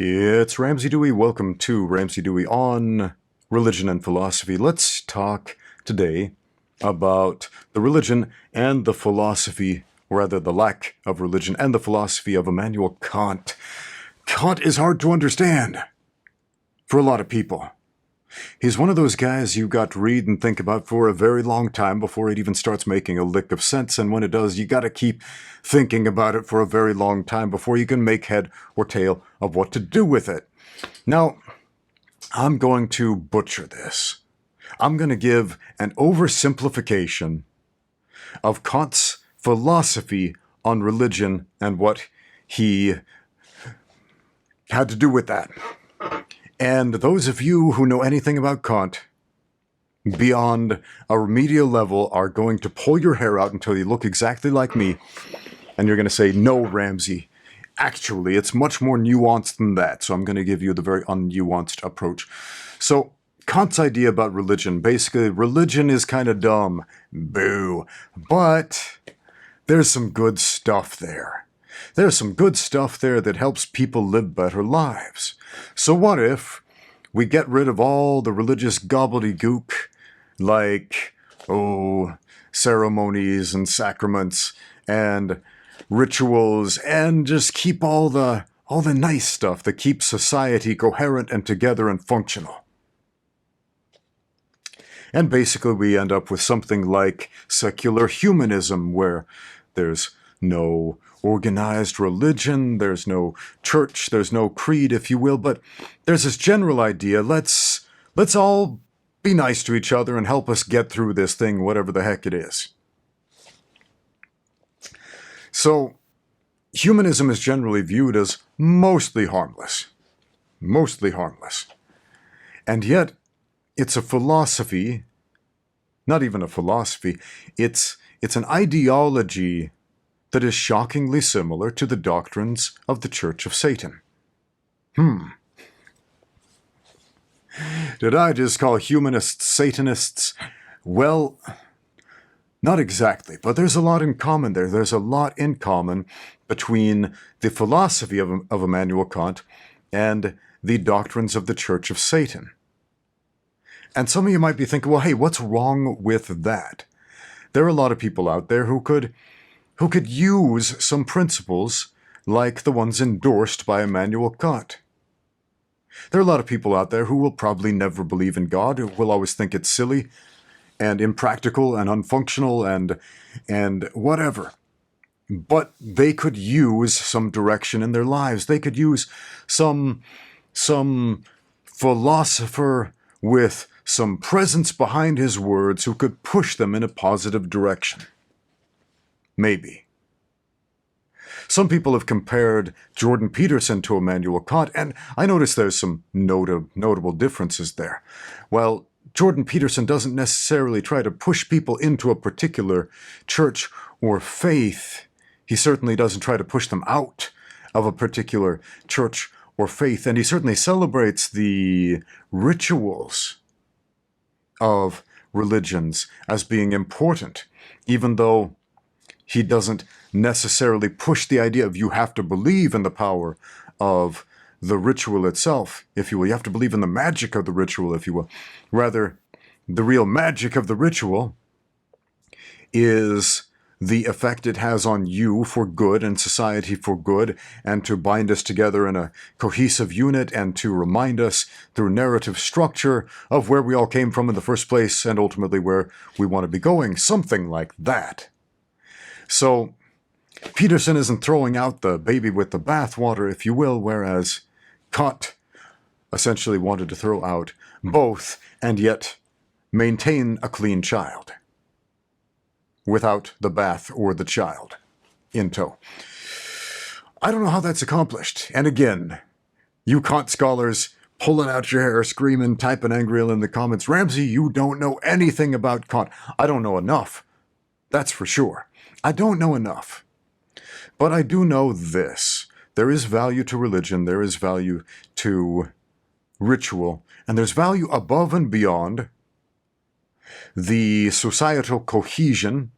It's Ramsey Dewey. Welcome to Ramsey Dewey on Religion and Philosophy. Let's talk today about the religion and the philosophy, or rather the lack of religion and the philosophy of Immanuel Kant. Kant is hard to understand for a lot of people. He's one of those guys you got to read and think about for a very long time before it even starts making a lick of sense, and when it does, you got to keep thinking about it for a very long time before you can make head or tail of what to do with it. Now, I'm going to butcher this. I'm going to give an oversimplification of Kant's philosophy on religion and what he had to do with that. And those of you who know anything about Kant beyond a remedial level are going to pull your hair out until you look exactly like me, and you're going to say, no, Ramsey, actually, it's much more nuanced than that. So I'm going to give you the very unnuanced approach. So Kant's idea about religion, basically, religion is kind of dumb. Boo. But there's some good stuff there. There's some good stuff there that helps people live better lives. So what if we get rid of all the religious gobbledygook, like, ceremonies and sacraments and rituals, and just keep all the nice stuff that keeps society coherent and together and functional? And basically we end up with something like secular humanism, where there's no organized religion, there's no church, there's no creed, if you will, but there's this general idea, let's all be nice to each other and help us get through this thing, whatever the heck it is. So, humanism is generally viewed as mostly harmless. Mostly harmless. And yet, it's a philosophy, not even a philosophy, it's an ideology that is shockingly similar to the doctrines of the Church of Satan. Did I just call humanists Satanists? Well, not exactly, but there's a lot in common there. There's a lot in common between the philosophy of Immanuel Kant and the doctrines of the Church of Satan. And some of you might be thinking, well, hey, what's wrong with that? There are a lot of people out there who could use some principles like the ones endorsed by Immanuel Kant. There are a lot of people out there who will probably never believe in God, who will always think it's silly and impractical and unfunctional and whatever. But they could use some direction in their lives. They could use some philosopher with some presence behind his words who could push them in a positive direction. Maybe. Some people have compared Jordan Peterson to Immanuel Kant, and I notice there's some notable differences there. Well, Jordan Peterson doesn't necessarily try to push people into a particular church or faith. He certainly doesn't try to push them out of a particular church or faith, and he certainly celebrates the rituals of religions as being important, even though he doesn't necessarily push the idea of you have to believe in the power of the ritual itself, if you will. You have to believe in the magic of the ritual, if you will. Rather, the real magic of the ritual is the effect it has on you for good and society for good, and to bind us together in a cohesive unit and to remind us through narrative structure of where we all came from in the first place and ultimately where we want to be going. Something like that. So, Peterson isn't throwing out the baby with the bathwater, if you will, whereas Kant essentially wanted to throw out both and yet maintain a clean child without the bath or the child in tow. I don't know how that's accomplished. And again, you Kant scholars pulling out your hair, screaming, typing angrily in the comments, Ramsey, you don't know anything about Kant. I don't know enough. That's for sure. I don't know enough. But I do know this. There is value to religion, there is value to ritual, and there's value above and beyond the societal cohesion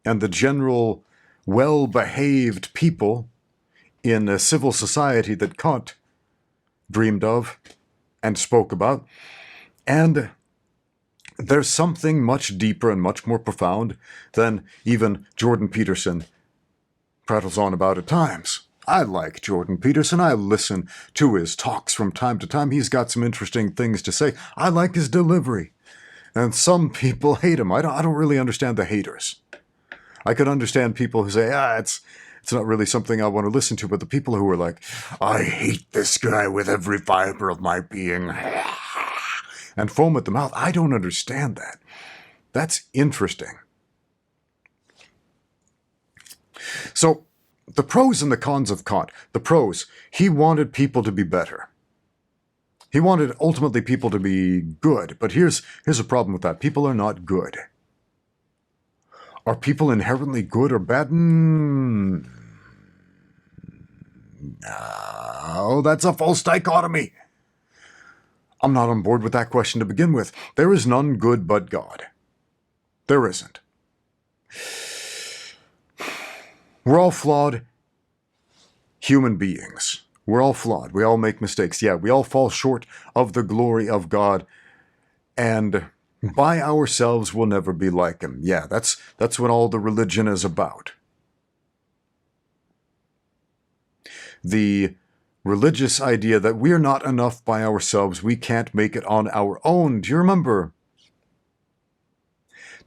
and the general well-behaved people in a civil society that Kant dreamed of and spoke about. And there's something much deeper and much more profound than even Jordan Peterson prattles on about at times. I like Jordan Peterson. I listen to his talks from time to time. He's got some interesting things to say. I like his delivery. And some people hate him. I don't really understand the haters. I could understand people who say, it's not really something I want to listen to, but the people who are like, I hate this guy with every fiber of my being, and foam at the mouth, I don't understand that. That's interesting. So, the pros and the cons of Kant. The pros, he wanted people to be better. He wanted ultimately people to be good, but here's a problem with that. People are not good. Are people inherently good or bad? No, that's a false dichotomy. I'm not on board with that question to begin with. There is none good but God. There isn't. We're all flawed human beings. We're all flawed. We all make mistakes. Yeah, we all fall short of the glory of God. And by ourselves we'll never be like him. Yeah, that's what all the religion is about. The religious idea that we're not enough by ourselves, we can't make it on our own. Do you remember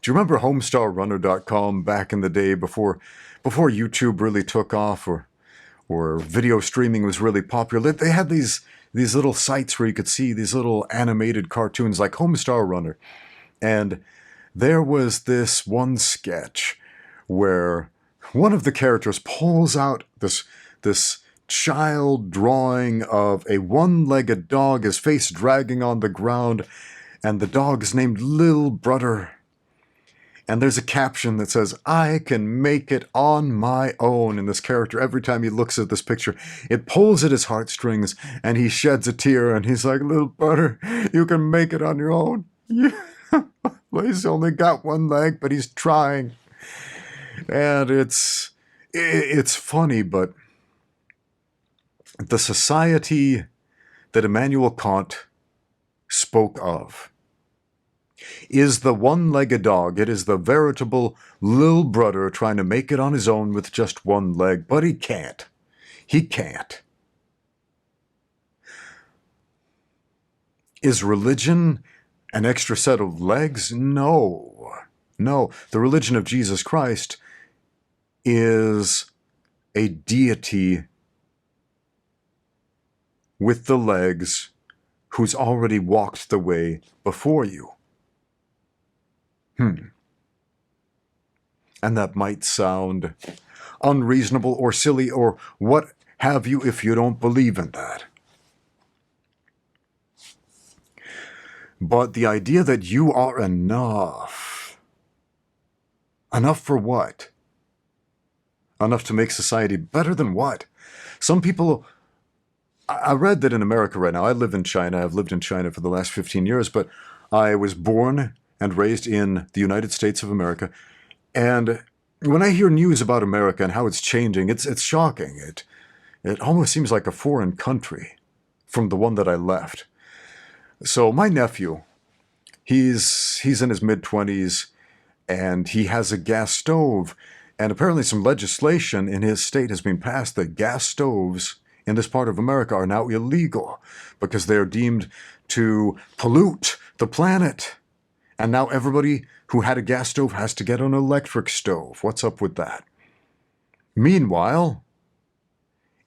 homestarrunner.com back in the day before YouTube really took off or video streaming was really popular? They had these little sites where you could see these little animated cartoons like Homestar Runner. And there was this one sketch where one of the characters pulls out this child drawing of a one-legged dog, his face dragging on the ground, and the dog's named Lil Brother. And there's a caption that says, I can make it on my own. And this character, every time he looks at this picture, it pulls at his heartstrings and he sheds a tear and he's like, Lil Brother, you can make it on your own. Yeah. Well, he's only got one leg, but he's trying. And it's funny, but the society that Immanuel Kant spoke of is the one-legged dog. It is the veritable Lil Brother trying to make it on his own with just one leg, but he can't. He can't. Is religion an extra set of legs? No. No. The religion of Jesus Christ is a deity with the legs who's already walked the way before you. And that might sound unreasonable or silly or what have you if you don't believe in that. But the idea that you are enough for what? Enough to make society better than what? Some people, I read that in America right now, I live in China, I've lived in China for the last 15 years, but I was born and raised in the United States of America. And when I hear news about America and how it's changing, it's shocking. It almost seems like a foreign country from the one that I left. So my nephew, he's in his mid-20s, and he has a gas stove. And apparently some legislation in his state has been passed that gas stoves in this part of America are now illegal because they're deemed to pollute the planet. And now everybody who had a gas stove has to get an electric stove. What's up with that? Meanwhile,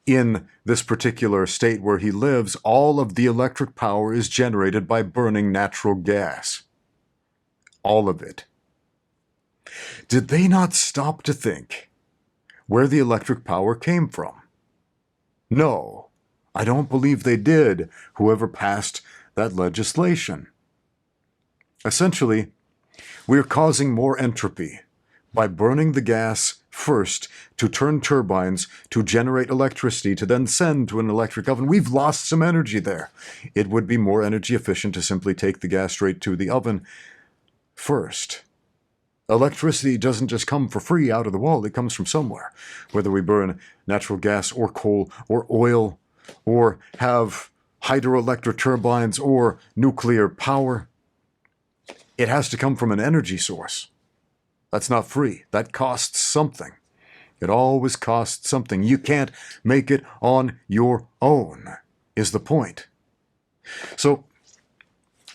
in this particular state where he lives, all of the electric power is generated by burning natural gas. All of it. Did they not stop to think where the electric power came from? No, I don't believe they did, whoever passed that legislation. Essentially, we're causing more entropy by burning the gas first to turn turbines to generate electricity to then send to an electric oven. We've lost some energy there. It would be more energy efficient to simply take the gas straight to the oven first. Electricity doesn't just come for free out of the wall. It comes from somewhere. Whether we burn natural gas or coal or oil or have hydroelectric turbines or nuclear power, it has to come from an energy source. That's not free. That costs something. It always costs something. You can't make it on your own, is the point. So,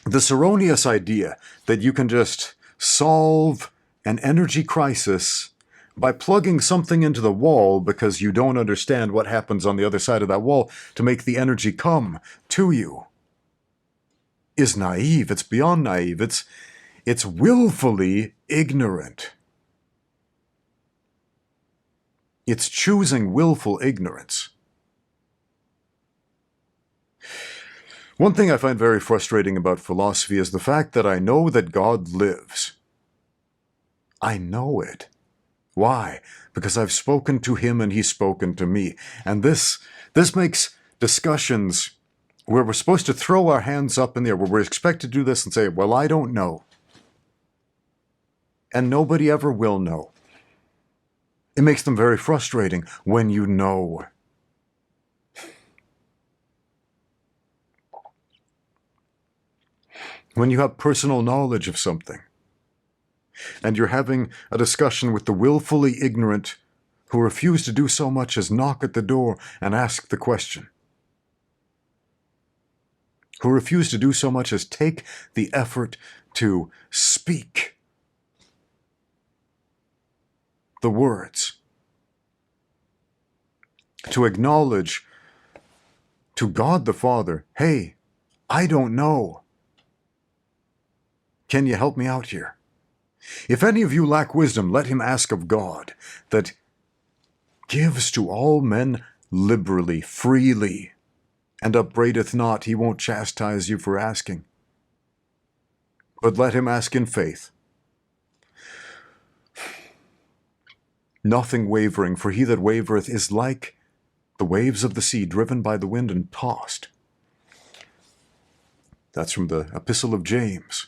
this erroneous idea that you can just solve an energy crisis by plugging something into the wall because you don't understand what happens on the other side of that wall to make the energy come to you is naive. It's beyond naive. It's willfully ignorant. It's choosing willful ignorance. One thing I find very frustrating about philosophy is the fact that I know that God lives. I know it. Why? Because I've spoken to him and he's spoken to me. And this makes discussions where we're supposed to throw our hands up in the air, where we're expected to do this and say, well, I don't know. And nobody ever will know. It makes them very frustrating when you know. When you have personal knowledge of something, and you're having a discussion with the willfully ignorant who refuse to do so much as knock at the door and ask the question, who refuse to do so much as take the effort to speak the words, to acknowledge to God the Father, hey, I don't know. Can you help me out here? If any of you lack wisdom, let him ask of God, that gives to all men liberally, freely, and upbraideth not. He won't chastise you for asking. But let him ask in faith, nothing wavering, for he that wavereth is like the waves of the sea, driven by the wind and tossed. That's from the Epistle of James.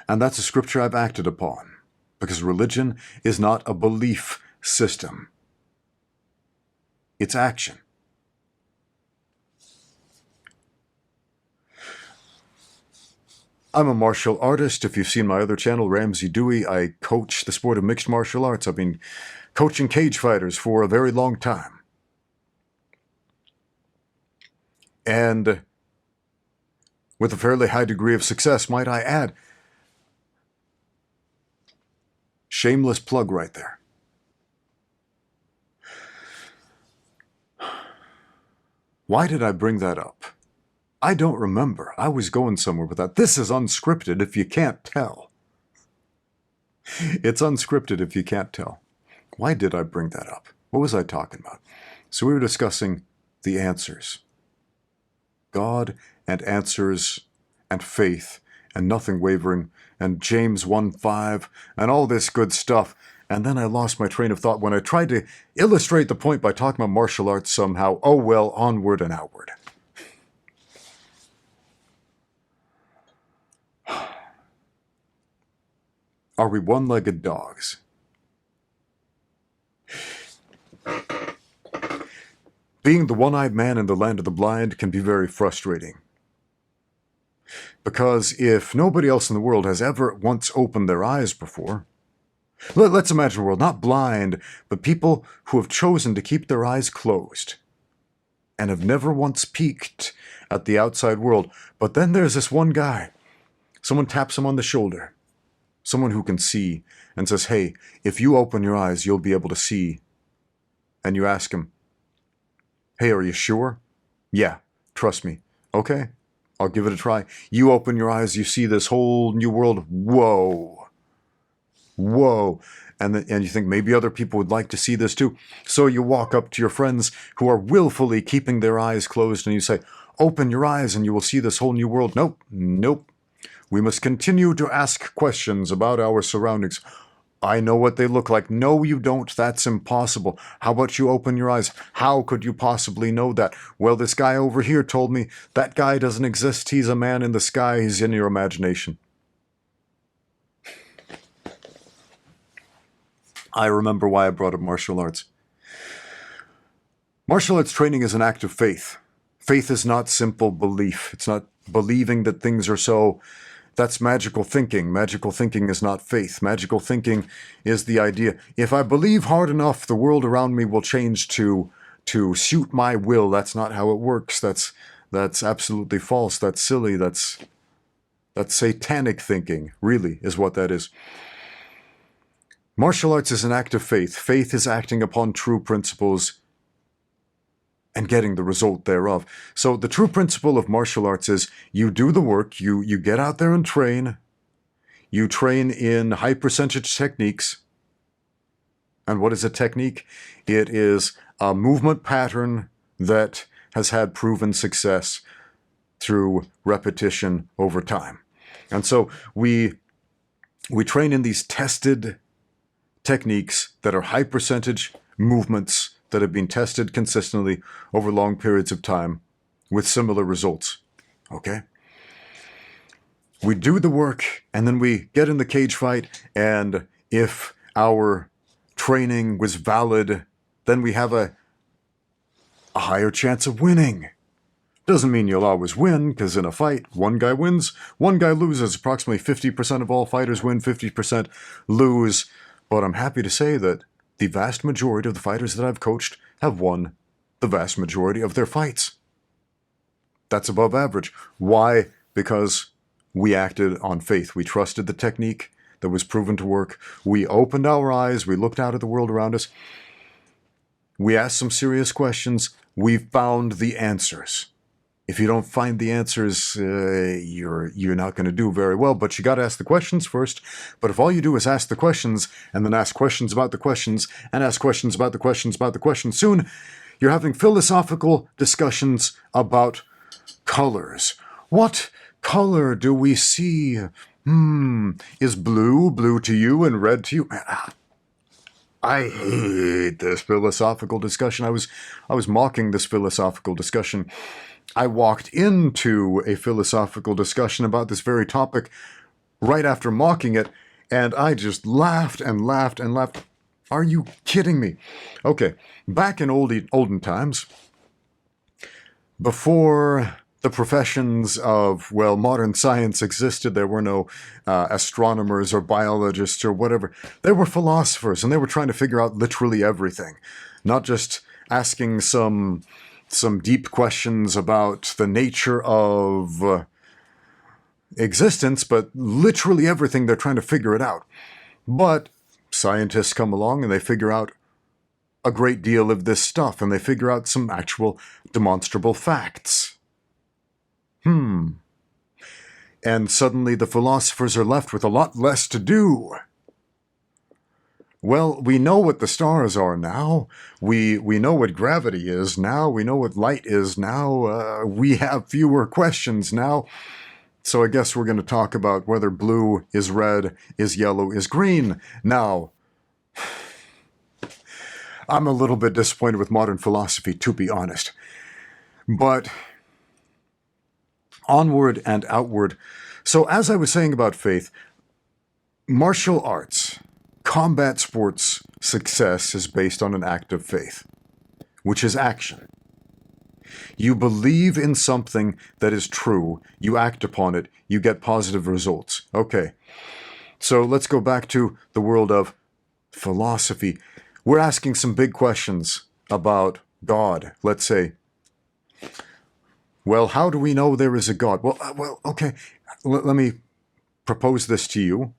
And that's a scripture I've acted upon, because religion is not a belief system. It's action. I'm a martial artist. If you've seen my other channel, Ramsey Dewey, I coach the sport of mixed martial arts. I've been coaching cage fighters for a very long time. And with a fairly high degree of success, might I add. Shameless plug right there. Why did I bring that up? I don't remember. I was going somewhere with that. This is unscripted if you can't tell. It's unscripted if you can't tell. Why did I bring that up? What was I talking about? So we were discussing the answers. God and answers and faith and nothing wavering and James 1:5 and all this good stuff. And then I lost my train of thought when I tried to illustrate the point by talking about martial arts somehow. Oh well, onward and outward. Are we one-legged dogs? Being the one-eyed man in the land of the blind can be very frustrating. Because if nobody else in the world has ever once opened their eyes before, let's imagine a world not blind, but people who have chosen to keep their eyes closed and have never once peeked at the outside world. But then there's this one guy. Someone taps him on the shoulder. Someone who can see and says, hey, if you open your eyes, you'll be able to see. And you ask him, hey, are you sure? Yeah, trust me. Okay, I'll give it a try. You open your eyes, you see this whole new world. Whoa. Whoa. And you think maybe other people would like to see this too. So you walk up to your friends who are willfully keeping their eyes closed and you say, open your eyes and you will see this whole new world. Nope, nope. We must continue to ask questions about our surroundings. I know what they look like. No, you don't. That's impossible. How about you open your eyes? How could you possibly know that? Well, this guy over here told me that guy doesn't exist. He's a man in the sky. He's in your imagination. I remember why I brought up martial arts. Martial arts training is an act of faith. Faith is not simple belief. It's not believing that things are so. That's magical thinking. Magical thinking is not faith. Magical thinking is the idea, if I believe hard enough, the world around me will change to suit my will. That's not how it works. That's absolutely false. That's silly. That's satanic thinking, really, is what that is. Martial arts is an act of faith. Faith is acting upon true principles and getting the result thereof. So the true principle of martial arts is you do the work, you get out there and train, you train in high percentage techniques. And what is a technique? It is a movement pattern that has had proven success through repetition over time. And so we train in these tested techniques that are high percentage movements that have been tested consistently over long periods of time with similar results. Okay? We do the work, and then we get in the cage fight, and if our training was valid, then we have a higher chance of winning. Doesn't mean you'll always win, because in a fight, one guy wins, one guy loses. Approximately 50% of all fighters win, 50% lose. But I'm happy to say that the vast majority of the fighters that I've coached have won the vast majority of their fights. That's above average. Why? Because we acted on faith. We trusted the technique that was proven to work. We opened our eyes. We looked out at the world around us. We asked some serious questions. We found the answers. If you don't find the answers, you're not going to do very well, but you got to ask the questions first. But if all you do is ask the questions and then ask questions about the questions and ask questions about the questions about the questions, soon you're having philosophical discussions about colors. What color do we see? Is blue to you and red to you? Man, I hate this philosophical discussion. I was mocking this philosophical discussion. I walked into a philosophical discussion about this very topic right after mocking it, and I just laughed and laughed and laughed. Are you kidding me? Okay, back in olden times, before the professions of, well, modern science existed, there were no astronomers or biologists or whatever. There were philosophers, and they were trying to figure out literally everything, not just asking some deep questions about the nature of existence, but literally everything. They're trying to figure it out. But scientists come along and they figure out a great deal of this stuff, and they figure out some actual demonstrable facts. And suddenly the philosophers are left with a lot less to do. Well, we know what the stars are now. We know what gravity is now. We know what light is now. We have fewer questions now. So I guess we're going to talk about whether blue is red, is yellow, is green. Now, I'm a little bit disappointed with modern philosophy, to be honest. But onward and outward. So as I was saying about faith, martial arts, combat sports success is based on an act of faith, which is action. You believe in something that is true, you act upon it, you get positive results. Okay, so let's go back to the world of philosophy. We're asking some big questions about God. Let's say, well, how do we know there is a God? Well, okay, let me propose this to you.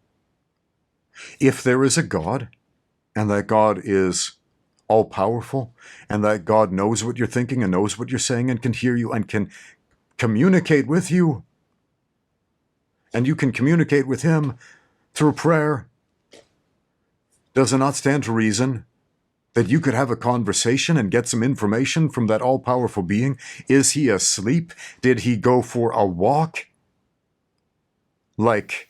If there is a God, and that God is all-powerful, and that God knows what you're thinking and knows what you're saying and can hear you and can communicate with you, and you can communicate with him through prayer, does it not stand to reason that you could have a conversation and get some information from that all-powerful being? Is he asleep? Did he go for a walk? Like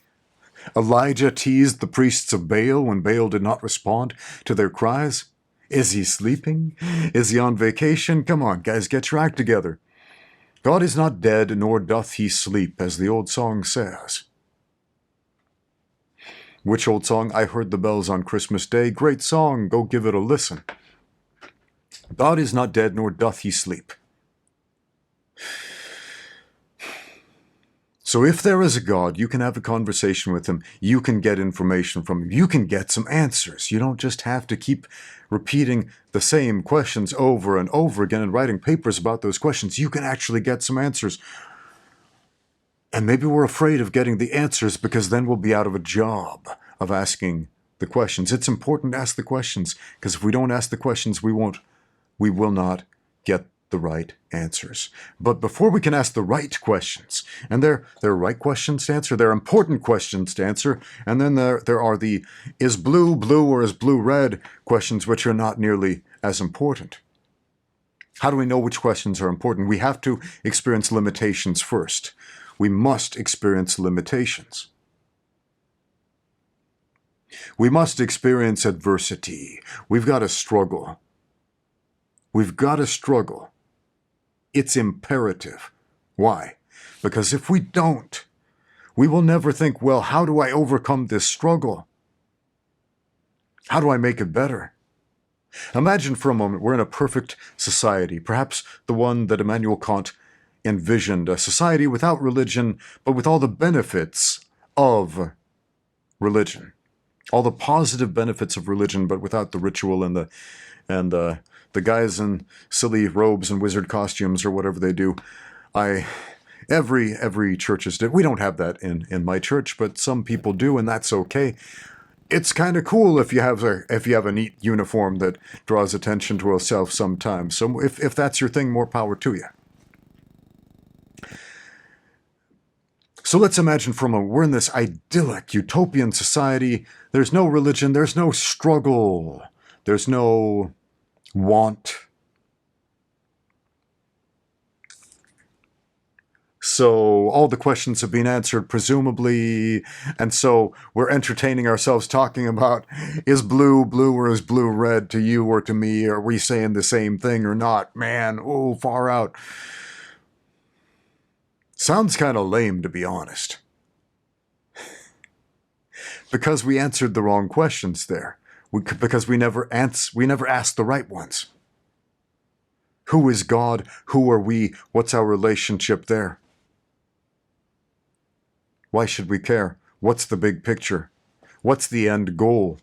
Elijah teased the priests of Baal when Baal did not respond to their cries? Is he sleeping? Is he on vacation? Come on, guys, get your act together. God is not dead, nor doth he sleep, as the old song says. Which old song? I Heard the Bells on Christmas Day. Great song. Go give it a listen. God is not dead, nor doth he sleep. So if there is a God, you can have a conversation with him. You can get information from him. You can get some answers. You don't just have to keep repeating the same questions over and over again and writing papers about those questions. You can actually get some answers. And maybe we're afraid of getting the answers because then we'll be out of a job of asking the questions. It's important to ask the questions, because if we don't ask the questions, we will not get the right answers. But before we can ask the right questions, and there are right questions to answer, there are important questions to answer, and then there are the is blue blue or is blue red questions, which are not nearly as important. How do we know which questions are important? We have to experience limitations first. We must experience limitations. We must experience adversity. We've got to struggle. We've got to struggle. It's imperative. Why? Because if we don't, we will never think, well, how do I overcome this struggle? How do I make it better? Imagine for a moment we're in a perfect society, perhaps the one that Immanuel Kant envisioned, a society without religion, but with all the benefits of religion. All the positive benefits of religion, but without the ritual and the guys in silly robes and wizard costumes or whatever they do. Every church is different. We don't have that in my church, but some people do, and that's okay. It's kind of cool if you have a neat uniform that draws attention to yourself sometimes. So if that's your thing, more power to you. So let's imagine for a moment we're in this idyllic, utopian society. There's no religion, there's no struggle, there's no want. So all the questions have been answered, presumably, and so we're entertaining ourselves talking about, is blue blue or is blue red to you or to me? Are we saying the same thing or not? Man, oh, far out. Sounds kind of lame, to be honest. Because we answered the wrong questions there. Because we never asked the right ones. Who is God? Who are we? What's our relationship there? Why should we care? What's the big picture? What's the end goal?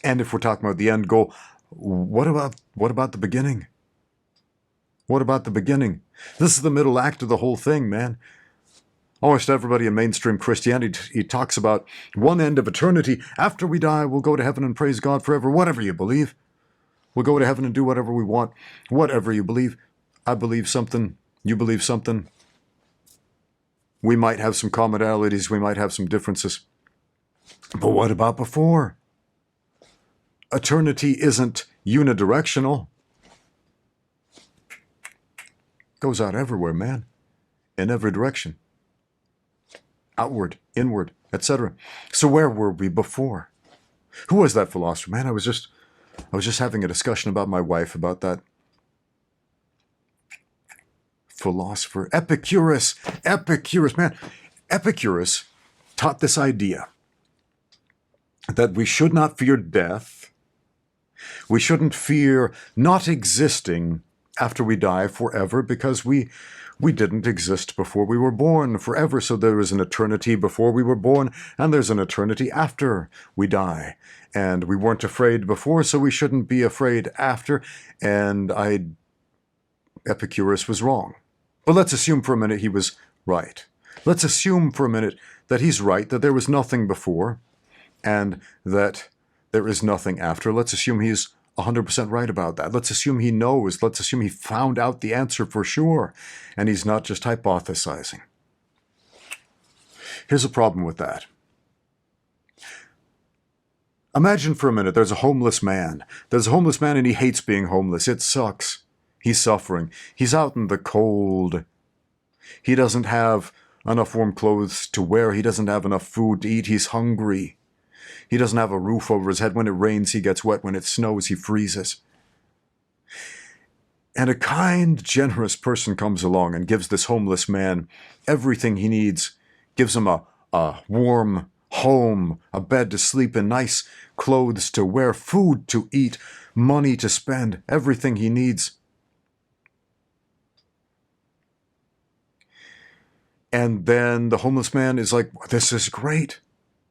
And if we're talking about the end goal, what about the beginning? What about the beginning? This is the middle act of the whole thing, man. Almost everybody in mainstream Christianity, he talks about one end of eternity. After we die, we'll go to heaven and praise God forever. Whatever you believe. We'll go to heaven and do whatever we want. Whatever you believe. I believe something. You believe something. We might have some commonalities. We might have some differences. But what about before? Eternity isn't unidirectional. Goes out everywhere, man. In every direction. Outward, inward, etc. So where were we before? Who was that philosopher? Man, I was just having a discussion about my wife about that philosopher. Epicurus, man. Epicurus taught this idea that we should not fear death. We shouldn't fear not existing after we die forever, because we didn't exist before we were born forever. So there is an eternity before we were born, and there's an eternity after we die. And we weren't afraid before, so we shouldn't be afraid after. And Epicurus was wrong. But let's assume for a minute he was right. Let's assume for a minute that he's right, that there was nothing before, and that there is nothing after. Let's assume he's 100% right about that. Let's assume he knows. Let's assume he found out the answer for sure, and he's not just hypothesizing. Here's a problem with that. Imagine for a minute there's a homeless man. There's a homeless man and he hates being homeless. It sucks. He's suffering. He's out in the cold. He doesn't have enough warm clothes to wear. He doesn't have enough food to eat. He's hungry. He doesn't have a roof over his head. When it rains, he gets wet. When it snows, he freezes. And a kind, generous person comes along and gives this homeless man everything he needs, gives him a warm home, a bed to sleep in, nice clothes to wear, food to eat, money to spend, everything he needs. And then the homeless man is like, this is great.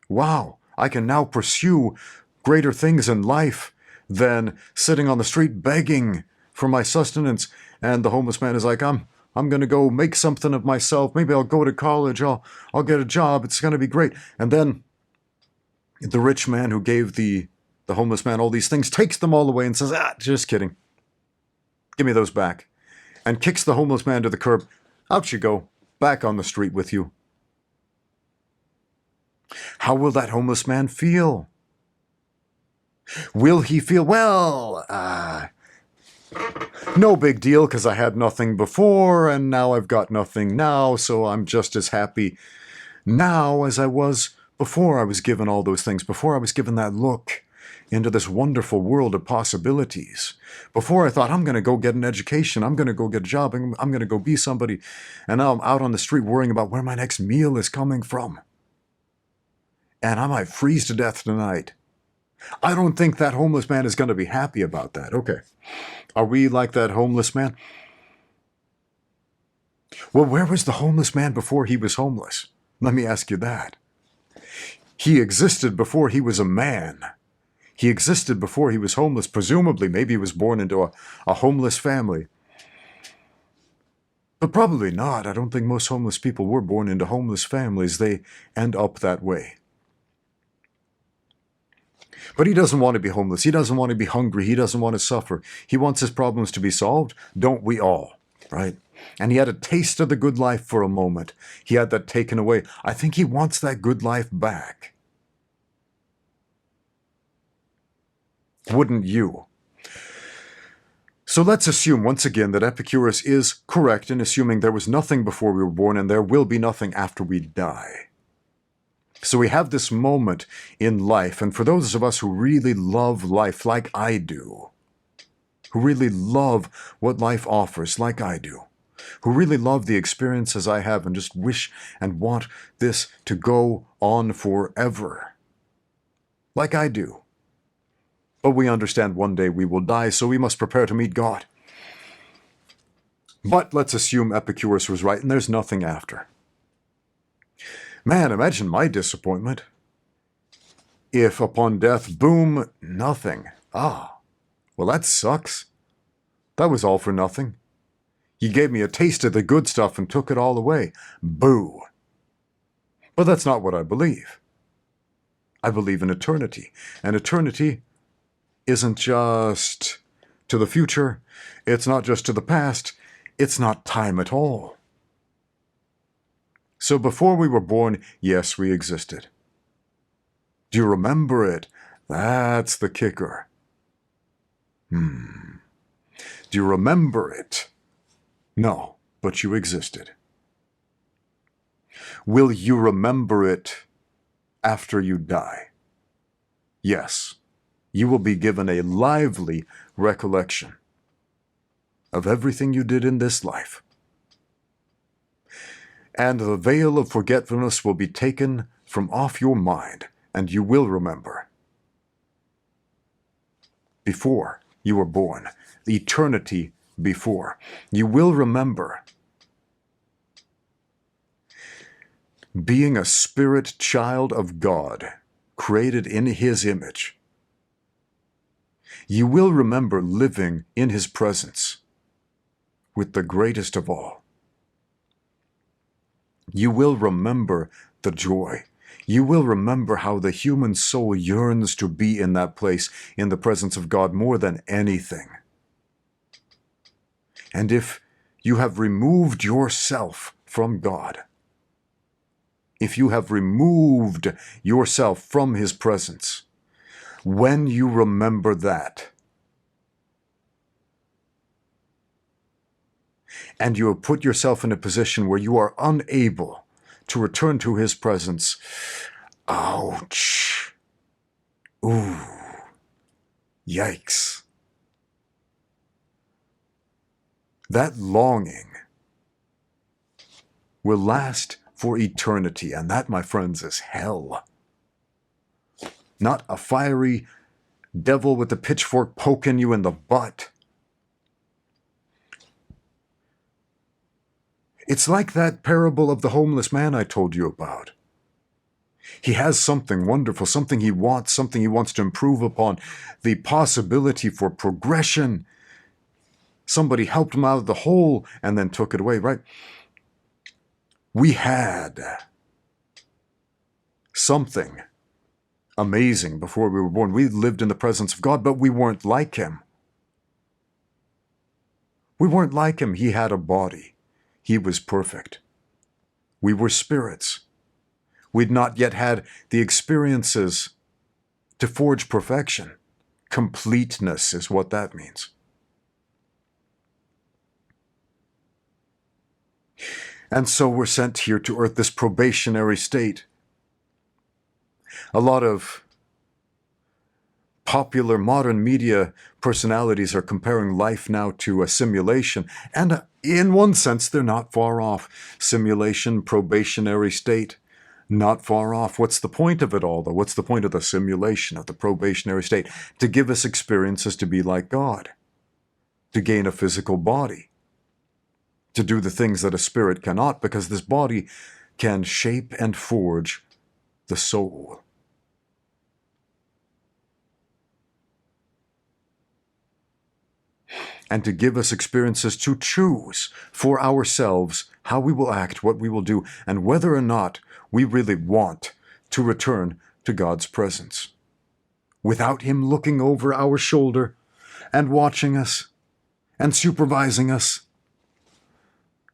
Wow, I can now pursue greater things in life than sitting on the street begging for my sustenance. And the homeless man is like, I'm going to go make something of myself. Maybe I'll go to college. I'll get a job. It's going to be great. And then the rich man who gave the homeless man all these things takes them all away and says, just kidding. Give me those back. And kicks the homeless man to the curb. Out you go. Back on the street with you. How will that homeless man feel? Will he feel, well, no big deal because I had nothing before and now I've got nothing now, so I'm just as happy now as I was before I was given all those things, before I was given that look into this wonderful world of possibilities, before I thought, I'm going to go get an education, I'm going to go get a job, I'm going to go be somebody, and now I'm out on the street worrying about where my next meal is coming from. And I might freeze to death tonight. I don't think that homeless man is going to be happy about that. Okay. Are we like that homeless man? Well, where was the homeless man before he was homeless? Let me ask you that. He existed before he was a man. He existed before he was homeless. Presumably, maybe he was born into a homeless family. But probably not. I don't think most homeless people were born into homeless families. They end up that way. But he doesn't want to be homeless. He doesn't want to be hungry. He doesn't want to suffer. He wants his problems to be solved. Don't we all? Right? And he had a taste of the good life for a moment. He had that taken away. I think he wants that good life back. Wouldn't you? So let's assume once again that Epicurus is correct in assuming there was nothing before we were born and there will be nothing after we die. So we have this moment in life, and for those of us who really love life like I do, who really love what life offers like I do, who really love the experiences I have and just wish and want this to go on forever, like I do. But we understand one day we will die, so we must prepare to meet God. But let's assume Epicurus was right and there's nothing after. Man, imagine my disappointment if upon death, boom, nothing. Well, that sucks. That was all for nothing. You gave me a taste of the good stuff and took it all away. Boo. But that's not what I believe. I believe in eternity. And eternity isn't just to the future. It's not just to the past. It's not time at all. So before we were born, yes, we existed. Do you remember it? That's the kicker. Do you remember it? No, but you existed. Will you remember it after you die? Yes, you will be given a lively recollection of everything you did in this life. And the veil of forgetfulness will be taken from off your mind, and you will remember. Before you were born, the eternity before, you will remember being a spirit child of God, created in His image. You will remember living in His presence with the greatest of all. You will remember the joy. You will remember how the human soul yearns to be in that place, in the presence of God, more than anything. And if you have removed yourself from God, if you have removed yourself from His presence, when you remember that, and you have put yourself in a position where you are unable to return to His presence, ouch, ooh, yikes. That longing will last for eternity, and that, my friends, is hell. not a fiery devil with a pitchfork poking you in the butt. It's like that parable of the homeless man I told you about. He has something wonderful, something he wants to improve upon, the possibility for progression. Somebody helped him out of the hole and then took it away, right? We had something amazing before we were born. We lived in the presence of God, but we weren't like him. We weren't like him. He had a body. He was perfect. We were spirits. We'd not yet had the experiences to forge perfection. Completeness is what that means. And so we're sent here to earth, this probationary state. A lot of popular modern media personalities are comparing life now to a simulation. And in one sense, they're not far off. Simulation, probationary state, not far off. What's the point of it all, though? What's the point of the simulation, of the probationary state? To give us experiences to be like God, to gain a physical body, to do the things that a spirit cannot, because this body can shape and forge the soul. And to give us experiences to choose for ourselves how we will act, what we will do, and whether or not we really want to return to God's presence. Without Him looking over our shoulder and watching us and supervising us.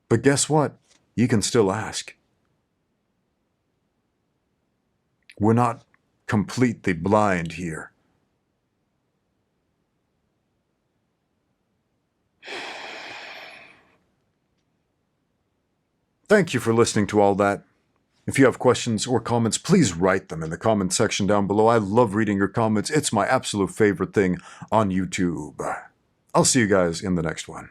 But guess what? You can still ask. We're not completely blind here. Thank you for listening to all that. If you have questions or comments, please write them in the comment section down below. I love reading your comments. It's my absolute favorite thing on YouTube. I'll see you guys in the next one.